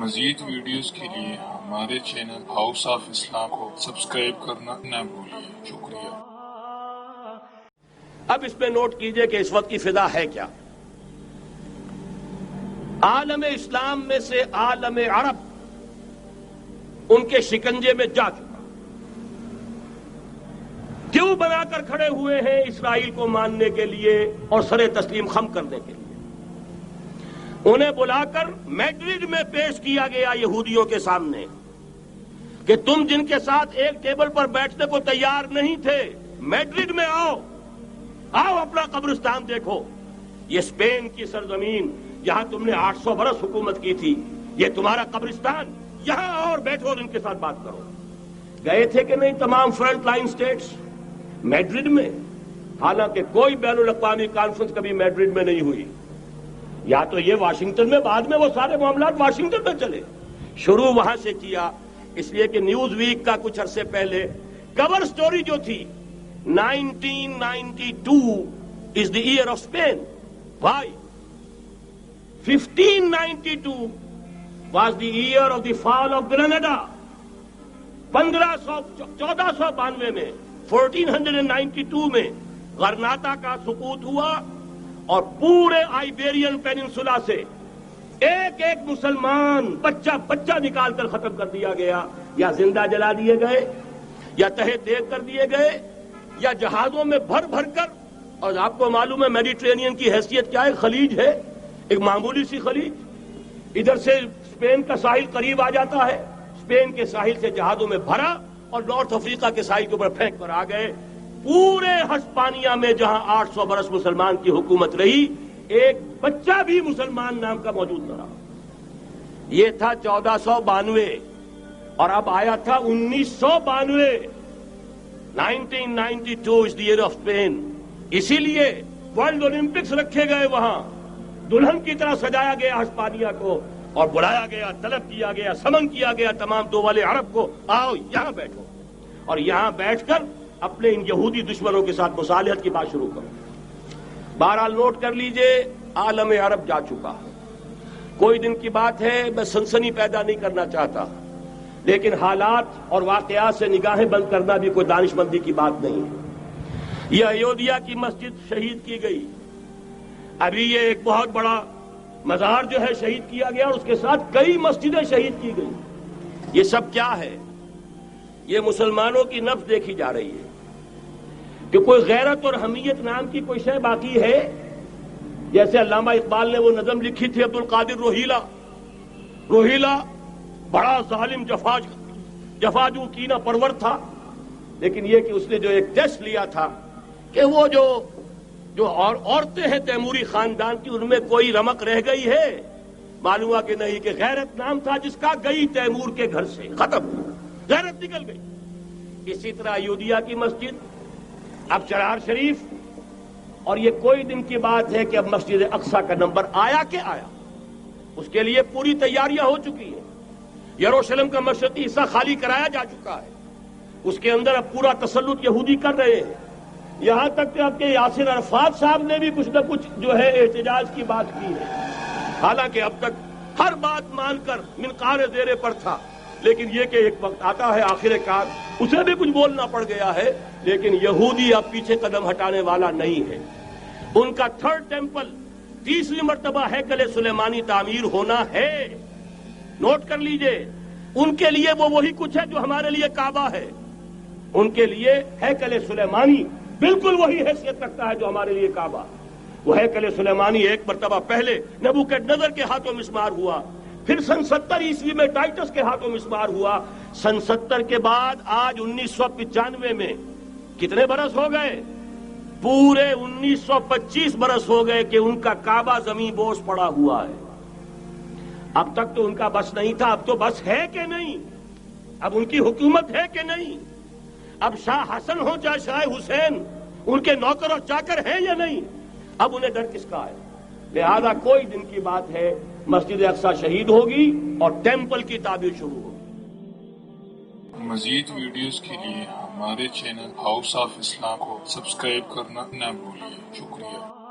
مزید ویڈیوز کے لیے ہمارے چینل ہاؤس آف اسلام کو سبسکرائب کرنا نہ بھولیے۔ شکریہ۔ اب اس پہ نوٹ کیجئے کہ اس وقت کی فضا ہے کیا۔ عالم اسلام میں سے عالم عرب ان کے شکنجے میں جا چکا، کیوں بنا کر کھڑے ہوئے ہیں اسرائیل کو ماننے کے لیے اور سر تسلیم خم کرنے کے لیے۔ انہیں بلا کر میڈرڈ میں پیش کیا گیا یہودیوں کے سامنے کہ تم جن کے ساتھ ایک ٹیبل پر بیٹھنے کو تیار نہیں تھے، میڈرڈ میں آؤ اپنا قبرستان دیکھو۔ یہ اسپین کی سرزمین جہاں تم نے 800 برس حکومت کی تھی، یہ تمہارا قبرستان، یہاں آؤ اور بیٹھو اور ان کے ساتھ بات کرو۔ گئے تھے کہ نہیں تمام فرنٹ لائن سٹیٹس میڈرڈ میں؟ حالانکہ کوئی بین الاقوامی کانفرنس کبھی میڈرڈ میں نہیں ہوئی، یا تو یہ واشنگٹن میں، بعد میں وہ سارے معاملات واشنگٹن میں چلے، شروع وہاں سے کیا۔ اس لیے کہ نیوز ویک کا کچھ عرصے پہلے کور سٹوری جو تھی 1992 is the year of Spain. Why? 1592 was the year of the fall of Granada. 1492 میں 1492 میں غرناطہ کا سقوط ہوا اور پورے آئیبیرین پیننسولا سے ایک ایک مسلمان بچہ نکال کر ختم کر دیا گیا، یا زندہ جلا دیے گئے، یا تہہ دیگ کر دیے گئے، یا جہازوں میں بھر بھر کر۔ اور آپ کو معلوم ہے میڈیٹرینین کی حیثیت کیا ہے؟ خلیج ہے، ایک معمولی سی خلیج، ادھر سے اسپین کا ساحل قریب آ جاتا ہے، اسپین کے ساحل سے جہازوں میں بھرا اور نارتھ افریقہ کے ساحل کے اوپر پھینک کر آ گئے۔ پورے ہسپانیہ میں جہاں 800 برس مسلمان کی حکومت رہی، ایک بچہ بھی مسلمان نام کا موجود نہ رہا۔ یہ تھا 1492 اور اب آیا تھا 1992۔ 1992 is the year of Spain۔ اسی لیے ورلڈ اولمپکس رکھے گئے، وہاں دلہن کی طرح سجایا گیا ہسپانیہ کو اور بلایا گیا، طلب کیا گیا، سمن کیا گیا تمام دول عرب کو، آؤ یہاں بیٹھو اور یہاں بیٹھ کر اپنے ان یہودی دشمنوں کے ساتھ مصالحت کی بات شروع کرو۔ بہرحال نوٹ کر لیجئے، عالم عرب جا چکا۔ کوئی دن کی بات ہے، میں سنسنی پیدا نہیں کرنا چاہتا، لیکن حالات اور واقعات سے نگاہیں بند کرنا بھی کوئی دانش مندی کی بات نہیں ہے۔ یہ ایودھیا کی مسجد شہید کی گئی، ابھی یہ ایک بہت بڑا مزار جو ہے شہید کیا گیا، اور اس کے ساتھ کئی مسجدیں شہید کی گئی۔ یہ سب کیا ہے؟ یہ مسلمانوں کی نفس دیکھی جا رہی ہے کہ کوئی غیرت اور حمیت نام کی کوئی شے باقی ہے؟ جیسے علامہ اقبال نے وہ نظم لکھی تھی، عبد القادر روہیلا بڑا ظالم جفاجو کینہ پرور تھا، لیکن یہ کہ اس نے جو ایک ٹیسٹ لیا تھا کہ وہ جو عورتیں ہیں تیموری خاندان کی، ان میں کوئی رمق رہ گئی ہے؟ معلوم ہوا کہ نہیں، کہ غیرت نام تھا جس کا گئی تیمور کے گھر سے، ختم، غیرت نکل گئی۔ اسی طرح ایودھیا کی مسجد، اب چرار شریف، اور یہ کوئی دن کی بات ہے کہ اب مسجد اقصی کا نمبر آیا کہ آیا، اس کے لیے پوری تیاریاں ہو چکی ہیں۔ یروشلم کا مشرقی حصہ خالی کرایا جا چکا ہے، اس کے اندر اب پورا تسلط یہودی کر رہے ہیں، یہاں تک کہ اب کے یاسر عرفات صاحب نے بھی کچھ نہ کچھ جو ہے احتجاج کی بات کی ہے، حالانکہ اب تک ہر بات مان کر منقار زیر پر تھا، لیکن یہ کہ ایک وقت آتا ہے آخر کار اسے بھی کچھ بولنا پڑ گیا ہے۔ لیکن یہودی اب پیچھے قدم ہٹانے والا نہیں ہے۔ ان کا تھرڈ ٹیمپل، تیسری مرتبہ ہیکل سلیمانی تعمیر ہونا ہے۔ نوٹ کر لیجئے، ان کے لیے وہ وہی کچھ ہے جو ہمارے لیے کعبہ ہے، ان کے لیے ہیکل سلیمانی بالکل وہی حیثیت رکھتا ہے جو ہمارے لیے کعبہ۔ وہ ہیکل سلیمانی ایک مرتبہ پہلے نبوکدنضر کے ہاتھوں مسمار ہوا، پھر سن 70 عیسوی میں ٹائٹس کے ہاتھوں مسمار ہوا، سن 70 کے بعد آج 1995 میں کتنے برس ہو گئے؟ پورے 1925 برس ہو گئے کہ ان کا کعبہ زمین بوس پڑا ہوا ہے۔ اب تک تو ان کا بس نہیں تھا، اب تو بس ہے کہ نہیں؟ اب ان کی حکومت ہے کہ نہیں؟ اب شاہ حسن ہو چاہے شاہ حسین، ان کے نوکر اور چاکر ہیں یا نہیں؟ اب انہیں ڈر کس کا ہے؟ لہذا کوئی دن کی بات ہے، مسجد اقصی شہید ہوگی اور ٹیمپل کی تعمیر شروع ہوگی۔ مزید ویڈیوز کے لیے ہمارے چینل ہاؤس آف اسلام کو سبسکرائب کرنا نہ بھولیے۔ شکریہ۔